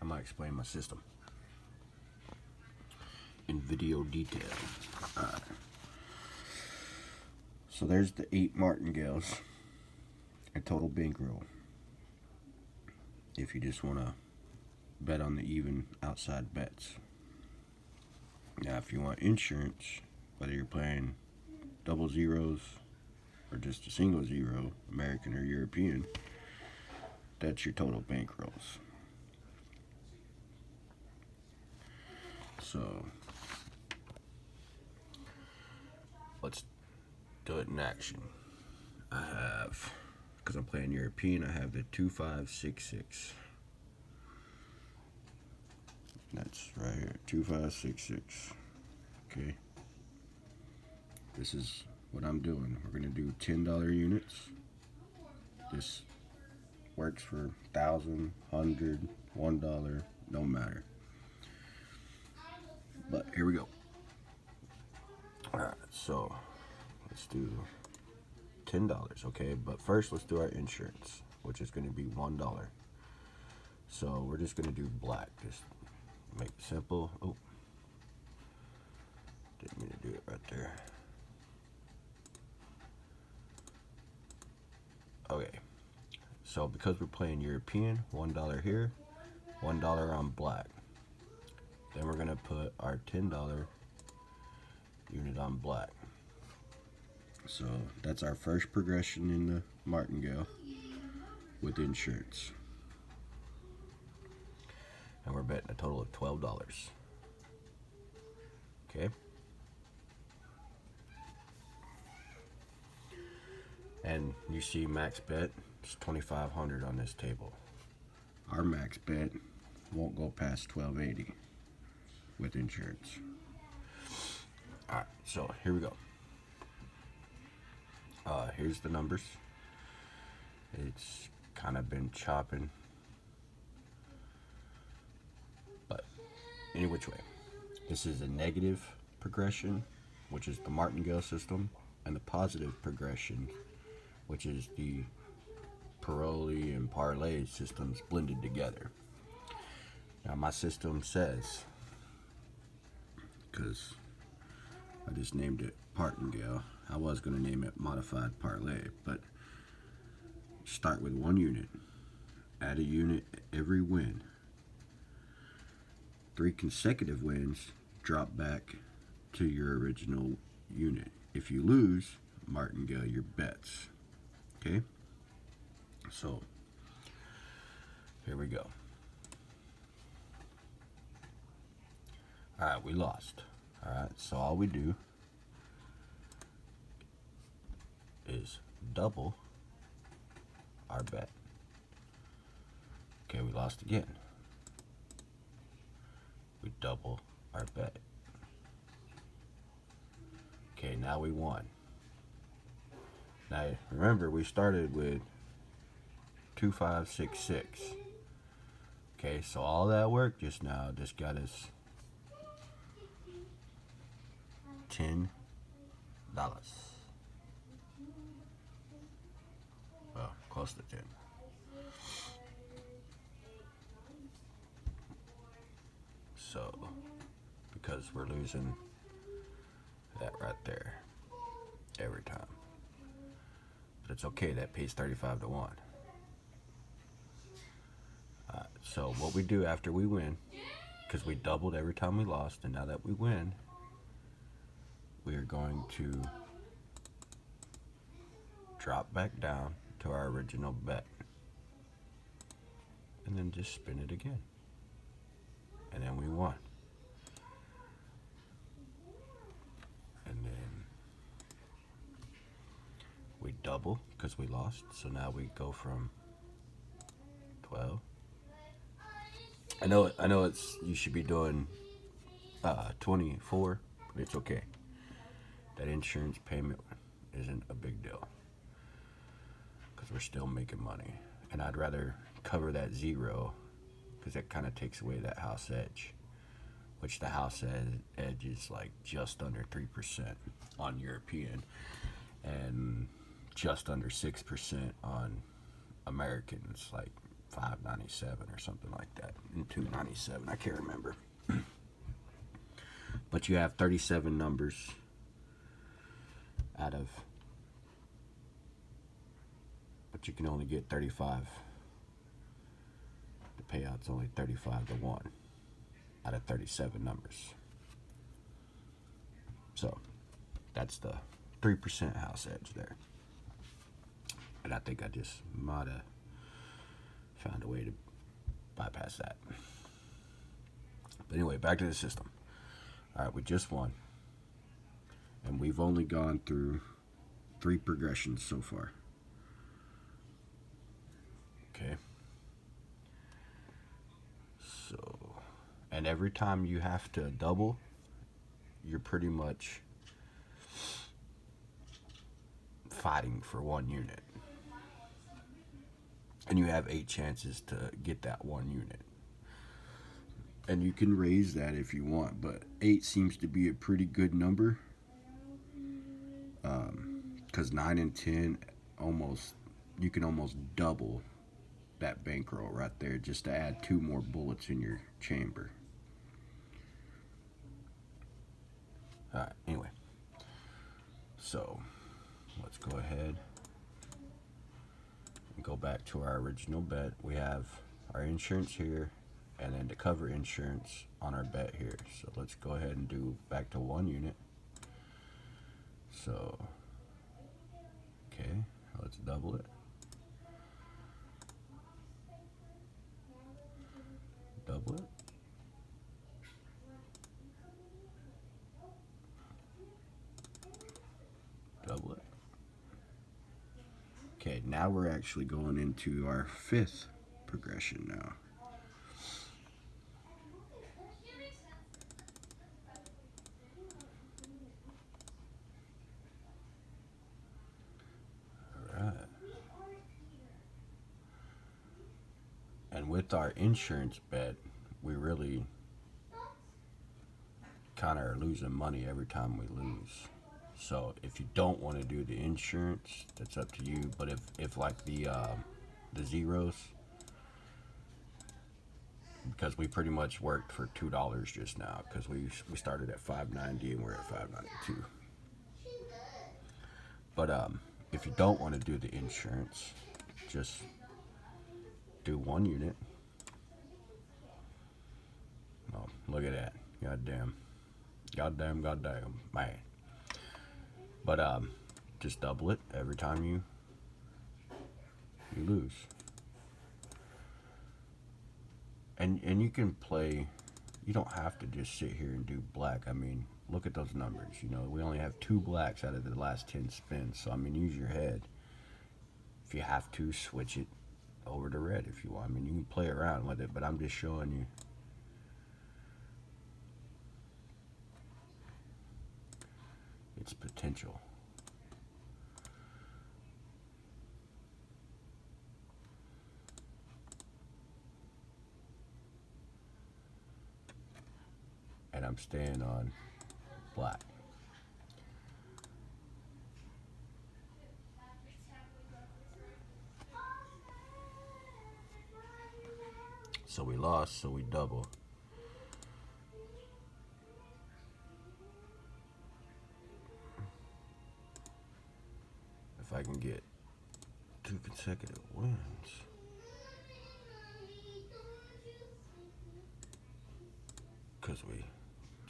I'm gonna explain my system in video detail. Alright. So there's the 8 martingales and total bankroll. If you just want to bet on the even outside bets. Now if you want insurance, whether you're playing double zeros or just a single zero, American or European, that's your total bankrolls. So let's do it in action. I have, because I'm playing European, I have the 2566. That's right here, 2566. Okay. This is what I'm doing. We're gonna do $10 units. This works for $1,000, $100, $1, no matter. But here we go. Alright, so let's do $10, okay? But first let's do our insurance, which is gonna be $1. So we're just gonna do black. Just make it simple. Oh, didn't mean to do it right there. Okay, so because we're playing European, $1 here, $1 on black. Then we're gonna put our $10 unit on black. So that's our first progression in the martingale with insurance. And we're betting a total of $12. Okay. And you see max bet is $2,500 on this table. Our max bet won't go past $1,280 with insurance. Alright, so here we go. Here's the numbers. It's kind of been chopping, but any which way. This is a negative progression, which is the martingale system, and the positive progression, which is the Paroli and parlay systems blended together. Now my system says, because I just named it Partingale, I was going to name it modified parlay, but start with 1 unit, add a unit every win. 3 consecutive wins, drop back to your original unit. If you lose, martingale your bets. Okay, so here we go. Alright, we lost. Alright, so all we do is double our bet. Okay, we lost again. We double our bet. Okay, now we won. Now remember, we started with 2566. Okay, so all that work just now just got us $10. Well, close to 10. So, because we're losing that right there every time. But it's okay, that pays 35 to 1. So what we do after we win, because we doubled every time we lost, and now that we win, we are going to drop back down to our original bet. And then just spin it again. And then we won. And then we double because we lost. So now we go from 12. I know it's, you should be doing 24, but it's okay. That insurance payment isn't a big deal because we're still making money. And I'd rather cover that 0 because that kind of takes away that house edge, which the house edge is like just under 3% on European and just under 6% on Americans, like 597 or something like that, and 297. I can't remember. But you have 37 numbers out of, but you can only get 35. The payout's only 35 to 1 out of 37 numbers. So that's the 3% house edge there. And I think I just might have found a way to bypass that. But anyway, back to the system. All right, we just won. And we've only gone through 3 progressions so far. Okay. So, and every time you have to double, you're pretty much fighting for 1 unit. And you have 8 chances to get that 1 unit. And you can raise that if you want, but 8 seems to be a pretty good number. Because 9 and 10, you can almost double that bankroll right there just to add 2 more bullets in your chamber. Alright, anyway. So, let's go ahead and go back to our original bet. We have our insurance here, and then to cover insurance on our bet here. So let's go ahead and do back to 1 unit. So, okay, let's double it. Double it. Double it. Okay, now we're actually going into our 5th progression now. Alright. And with our insurance bet, we really kind of are losing money every time we lose. So if you don't want to do the insurance, that's up to you. But if like the zeros, because we pretty much worked for $2 just now, because we started at 590 and we're at 592. But if you don't want to do the insurance, just do 1 unit. Oh, look at that. Goddamn, man. But just double it every time you lose. And you can play, you don't have to just sit here and do black. I mean, look at those numbers. You know, we only have 2 blacks out of the last 10 spins. So I mean, use your head. If you have to, switch it over to red if you want. I mean, you can play around with it, but I'm just showing you. Its potential. And I'm staying on black. So we lost, so we double. If I can get 2 consecutive wins. Because we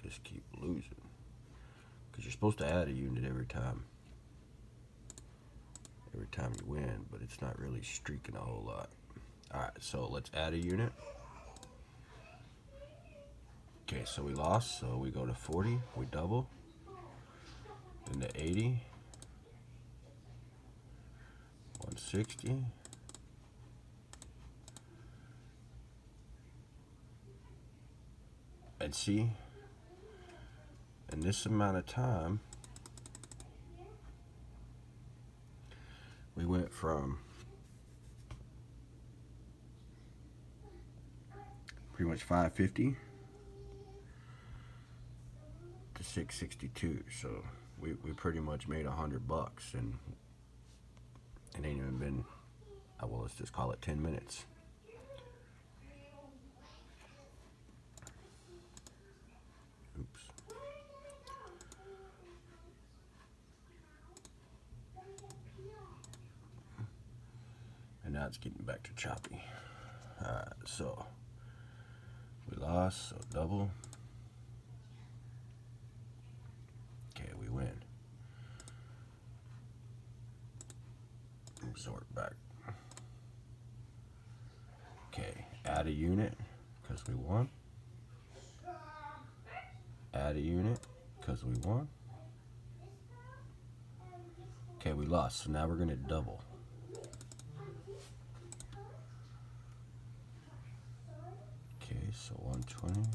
just keep losing. Because you're supposed to add a unit every time you win, but it's not really streaking a whole lot. Alright, so let's add a unit. Okay, so we lost, so we go to 40, we double. Then to 80. 160. And see, in this amount of time, we went from pretty much 550 to 662. So we pretty much made $100, and it ain't even been, well, let's just call it 10 minutes. Now it's getting back to choppy. Alright, so we lost, so double. Okay, we win. Resort back. Okay, add a unit, because we won. Add a unit, because we won. Okay, we lost, so now we're going to double. Okay, so 120.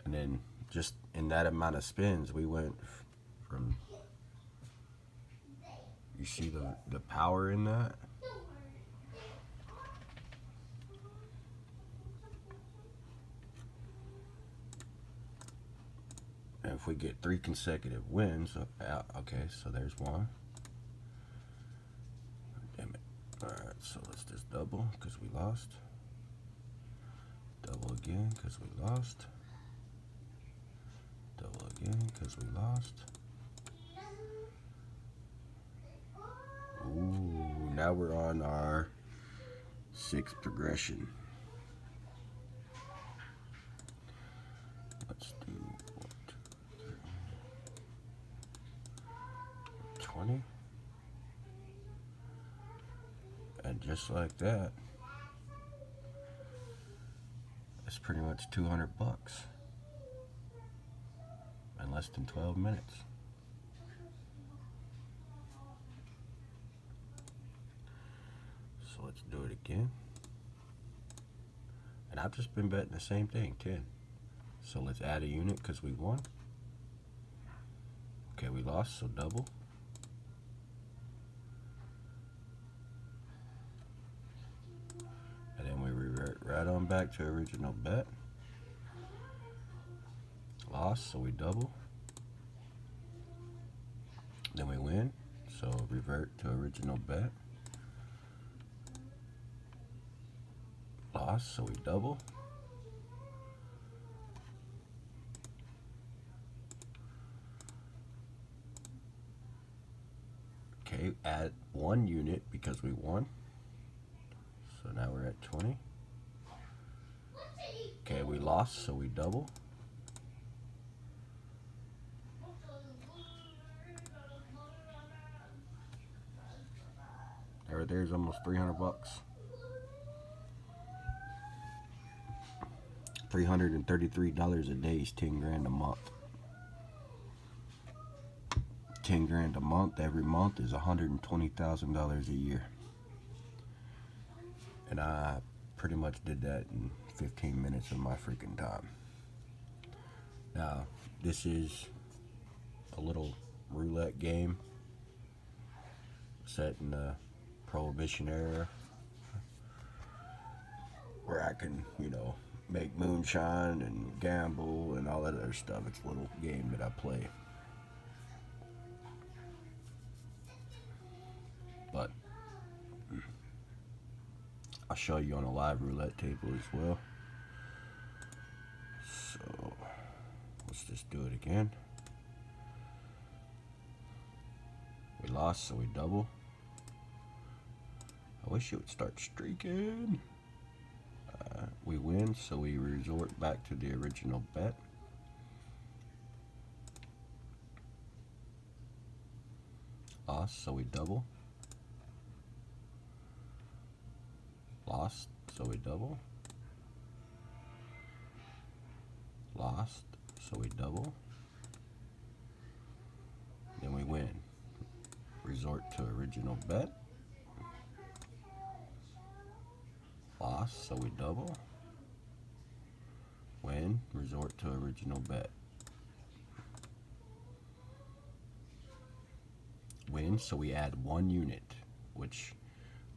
And then just in that amount of spins, we went from, you see the power in that? And if we get 3 consecutive wins, okay, so there's one. Damn it. Alright, so let's just double because we lost. Double again because we lost. Double again because we lost. Ooh, now we're on our 6th progression. Let's do 1, 2, 3, 20. And just like that, it's pretty much 200 bucks in less than 12 minutes. So let's do it again. And I've just been betting the same thing, 10. So let's add a unit because we won. Okay, we lost, so double. And then we revert right on back to original bet. Lost, so we double. Then we win, so revert to original bet. Lost, so we double. Okay, add 1 unit because we won. So now we're at 20. Okay, we lost, so we double. There's almost 300 bucks. $333 a day is 10 grand a month. 10 grand a month every month is $120,000 a year. And I pretty much did that in 15 minutes of my freaking time. Now, this is a little roulette game set in the Prohibition era where I can, you know, make moonshine and gamble and all that other stuff. It's a little game that I play. But I'll show you on a live roulette table as well. So let's just do it again. We lost, so we double. I wish it would start streaking. We win, so we resort back to the original bet. Lost, so we double. Lost, so we double. Lost, so we double. Then we win. Resort to original bet. Lost, so we double. Win, resort to original bet. Win, so we add 1 unit, which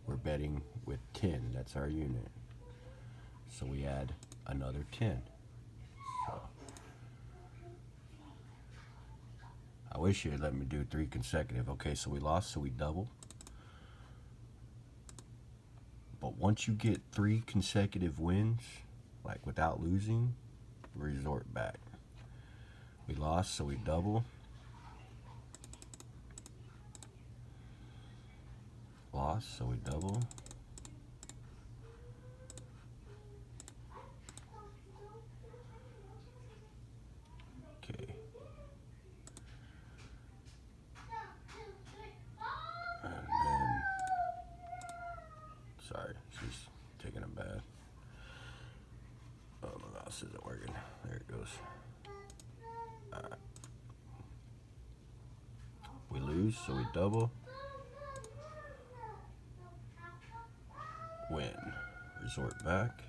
we're betting with 10. That's our unit. So we add another 10. So I wish you had let me do 3 consecutive. Okay, so we lost, so we double. But once you get 3 consecutive wins, like without losing, resort back. We lost, so we double. Lost, so we double. Okay. And then, sorry, she's taking a bath. Oh, my mouse isn't working. There it goes. Alright. We lose, so we double. Win. Resort back.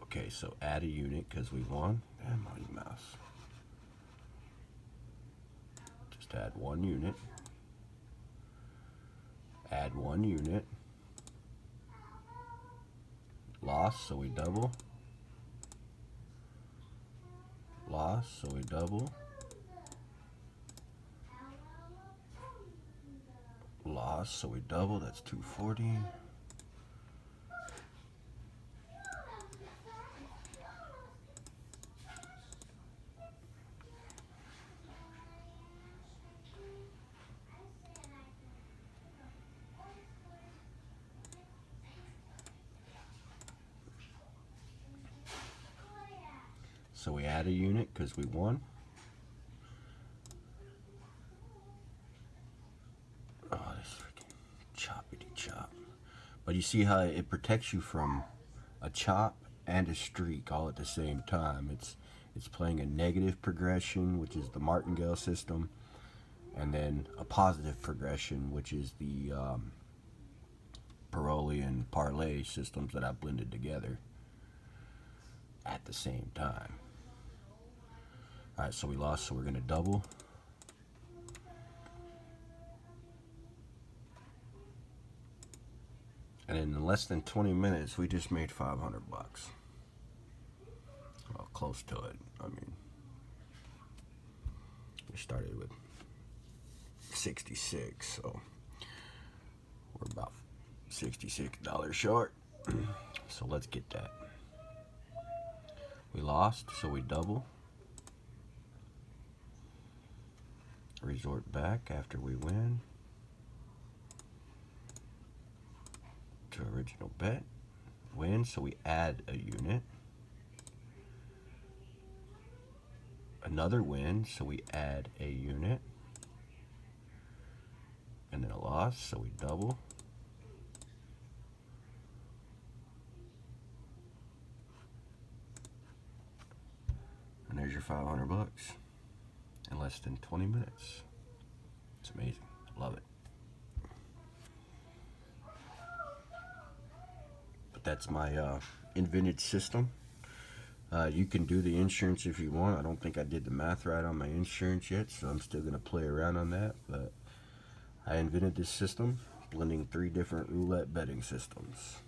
Okay, so add a unit because we won. And my mouse. Just add one unit. Add one unit. Lost, so we double. Lost, so we double. Lost, so we double. That's 240. So we add a unit because we won. Oh, this freaking choppity chop. But you see how it protects you from a chop and a streak all at the same time. It's playing a negative progression, which is the Martingale system, and then a positive progression, which is the Paroli and Parlay systems that I blended together at the same time. Alright, so we lost, so we're going to double. And in less than 20 minutes, we just made 500 bucks. Well, close to it. I mean, we started with 66, so we're about $66 short. So let's get that. We lost, so we double. Resort back after we win to original bet. Win, so we add a unit. Another win, so we add a unit. And then a loss, so we double. And there's your 500 bucks in less than 20 minutes. It's amazing. Love it. But that's my invented system. You can do the insurance if you want. I don't think I did the math right on my insurance yet, so I'm still going to play around on that. But I invented this system, blending 3 different roulette betting systems.